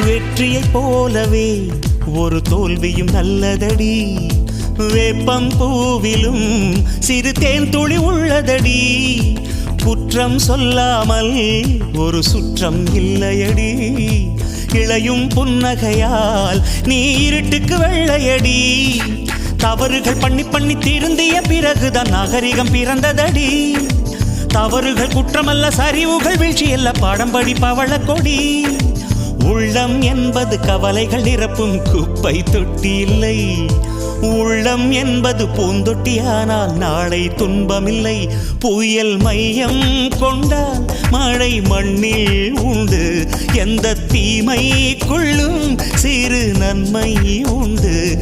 வெற்றியைப் போலவே ஒரு தோல்வியும் நல்லதடி. வேப்பம் பூவிலும் சிறு தேன் துளி உள்ளதடி. குற்றம் சொல்லாமல் ஒரு சுற்றம் இல்லையடி. இளையும் புன்னகையால் நீ இருட்டுக்கு வெள்ளையடி. தவறுகள் பண்ணி பண்ணி திருந்திய பிறகுதான் நாகரிகம் பிறந்ததடி. தவறுகள் குற்றமல்ல, சரிவுகள் வீழ்ச்சியல்ல, பாடம்படி பவள கொடி. உள்ளம் என்பது கவலைகள் நிரப்பும் குப்பை தொட்டி இல்லை. உள்ளம் என்பது பூந்தொட்டியானால் நாளை துன்பமில்லை. புயல் மையம் கொண்டால் மழை மண்ணில் உண்டு. எந்த தீமைக்குள்ளும் சிறு நன்மை உண்டு.